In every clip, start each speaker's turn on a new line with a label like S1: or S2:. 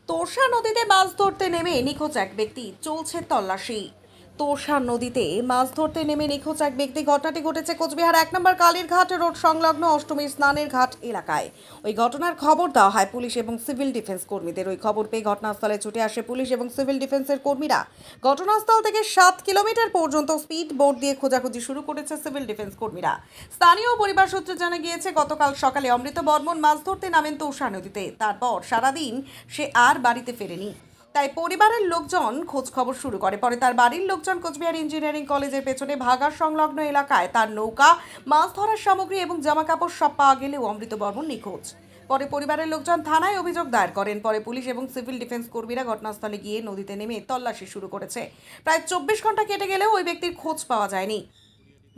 S1: তোরসা নদীতে মাছ ধরতে নেমে নিখোঁজ এক ব্যক্তি, চলছে তল্লাশি। তোরসা নদীতে মাছ ধরতে নেমে নিখোঁজ এক ব্যক্তি। ঘটনাটি ঘটেছে কোচবিহার 1 নম্বর কালীরঘাট রোড সংলগ্ন অষ্টমীর স্নানের ঘাট এলাকায়। ওই ঘটনার খবর দেওয়া হয় পুলিশ এবং সিভিল ডিফেন্স কর্মীদের। ওই খবর পেয়ে ঘটনাস্থলে ছুটে আসে পুলিশ এবং সিভিল ডিফেন্সের কর্মীরা। ঘটনাস্থল থেকে 7 কিলোমিটার পর্যন্ত স্পিড বোট দিয়ে খোঁজাখুঁজি শুরু করেছে সিভিল ডিফেন্স কর্মীরা। স্থানীয় পরিবার সূত্রে জানা গিয়েছে, গতকাল সকালে অমৃত বর্মন মাছ ধরতে নামেন তোরসা নদীতে। তারপর সারাদিন সে আর বাড়িতে ফেরেনি। তাই পরিবারের লোকজন খোঁজ খবর শুরু করে। পরে তার বাড়ির লোকজন কোচবিহার ইঞ্জিনিয়ারিং কলেজের পেছনে ভাগাড় সংলগ্ন এলাকায় তার নৌকা, মাছ ধরার সামগ্রী এবং জামাকাপড় সব পাওয়া গেলেও অমৃত বর্মন নিখোঁজ। পরে পরিবারের লোকজন থানায় অভিযোগ দায়ের করেন। পরে পুলিশ এবং সিভিল ডিফেন্স কর্মীরা ঘটনাস্থলে গিয়ে নদীতে নেমে তল্লাশি শুরু করেছে। প্রায় 24 ঘন্টা কেটে গেলেও ওই ব্যক্তির খোঁজ পাওয়া যায়নি।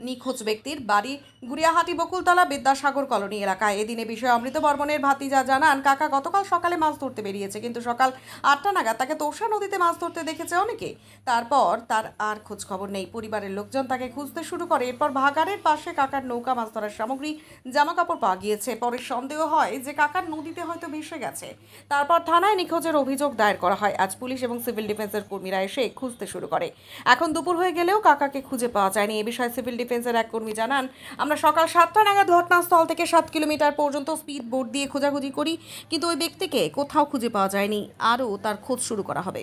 S1: নিখোঁজ ব্যক্তির বাড়ি গুড়িয়াহাটি বকুলতলা বিদ্যাসাগর কলোনি এলাকায়। এদিন এ বিষয়ে অমৃত বর্মনের ভাতিজা জানান, কাকা গতকাল সকালে মাছ ধরতে বেরিয়েছে, কিন্তু সকাল 8টা নাগাদ তাকে তোরসা নদীতে মাছ ধরতে দেখেছে অনেকে। তারপর তার আর খোঁজ খবর নেই। পরিবারের লোকজন তাকে খুঁজতে শুরু করে। এরপর ভাগাড়ের পাশে কাকার নৌকা, মাছ ধরার সামগ্রী, জামা কাপড় পাওয়া গিয়েছে। পরে সন্দেহ হয় যে কাকার নদীতে হয়তো ভেসে গেছে। তারপর থানায় নিখোঁজের অভিযোগ দায়ের করা হয়। আজ পুলিশ এবং সিভিল ডিফেন্সের কর্মীরা এসে খুঁজতে শুরু করে। এখন দুপুর হয়ে গেলেও কাকাকে খুঁজে পাওয়া যায়নি। এ বিষয়ে সিভিল ডিফেন্সের এক কর্মী জানান, আমরা সকাল 7টা নাগাদ ঘটনাস্থল থেকে 7 কিলোমিটার পর্যন্ত স্পিড বোট দিয়ে খোঁজাখুঁজি করি, কিন্তু ওই ব্যক্তিকে কোথাও খুঁজে পাওয়া যায়নি। আরও তার খোঁজ শুরু করা হবে।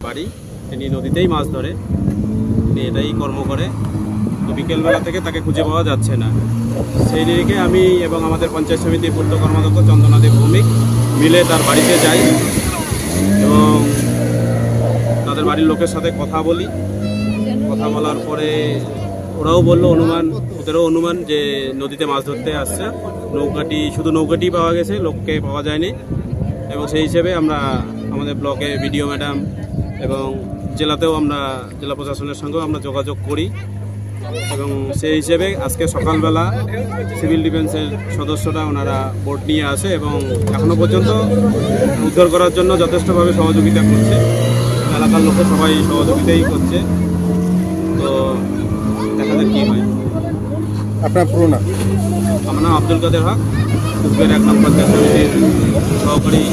S2: বাড়ি তিনি নদীতেই মাছ ধরে, তিনি এটাই কর্ম করে। তো বিকেলবেলা থেকে তাকে খুঁজে পাওয়া যাচ্ছে না। সেই নিরিখে আমি এবং আমাদের পঞ্চায়েত সমিতির পূর্ত কর্মাধ্যক্ষ চন্দনাদি ভৌমিক মিলে তার বাড়িতে যাই এবং তাদের বাড়ির লোকের সাথে কথা বলি। কথা বলার পরে ওরাও বললো, ওদেরও অনুমান যে নদীতে মাছ ধরতে আসছে। শুধু নৌকাটি পাওয়া গেছে, লোককে পাওয়া যায়নি। এবং সেই হিসেবে আমরা আমাদের ব্লকে বিডিও ম্যাডাম এবং জেলাতেও জেলা প্রশাসনের সঙ্গেও আমরা যোগাযোগ করি। এবং সেই হিসেবে আজকে সকালবেলা সিভিল ডিফেন্সের সদস্যরা ওনারা বোট নিয়ে আসে এবং এখনও পর্যন্ত উদ্ধার করার জন্য যথেষ্টভাবে সহযোগিতা করছে। এলাকার লোকও সবাই সহযোগিতাই করছে। তো দেখা যাক কী হয়।
S3: আপনার পুরো নাম?
S2: আমার নাম আব্দুল কাদের হক, কোচবিহার 1 নম্বর পঞ্চায়েত সমিতির সহকারী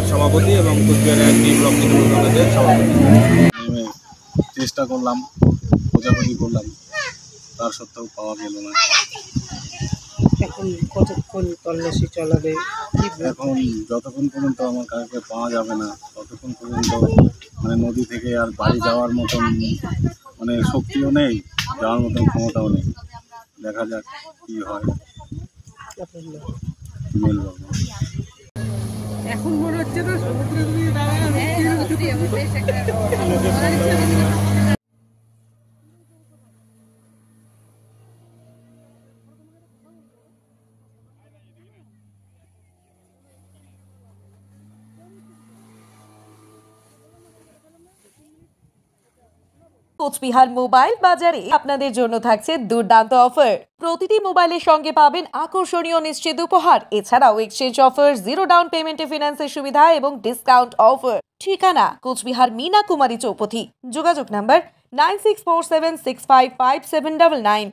S2: সভাপতি এবং কোচবিহার 1 ব্লক তৃণমূল কংগ্রেসের সভাপতি।
S3: চেষ্টা করলাম, খোঁজাখুঁজি করলাম, তার সত্ত্বেও পাওয়া গেল না।
S4: এখন কতক্ষণ তল্লাশি চালাবে?
S3: এখন যতক্ষণ পর্যন্ত আমার কাউকে পাওয়া যাবে না ততক্ষণ পর্যন্ত নদী থেকে আর বাড়ি যাওয়ার মতন শক্তিও নেই, যাওয়ার মতন ক্ষমতাও নেই। দেখা যাক কি হয়।
S4: এখন মনে হচ্ছে না সমুদ্রে
S1: কোচবিহার মোবাইল বাজারে আপনাদের জন্য থাকছে দুর্দান্ত অফার। প্রতিটি মোবাইলের সঙ্গে পাবেন আকর্ষণীয় নিশ্চিত উপহার। এছাড়াও এক্সচেঞ্জ অফার, 0 ডাউন পেমেন্টে ফিন্যান্সের সুবিধা এবং ডিসকাউন্ট অফার। ঠিকানা কোচবিহার মীনা কুমারী চৌপথি। যোগাযোগ নাম্বার 9647655799।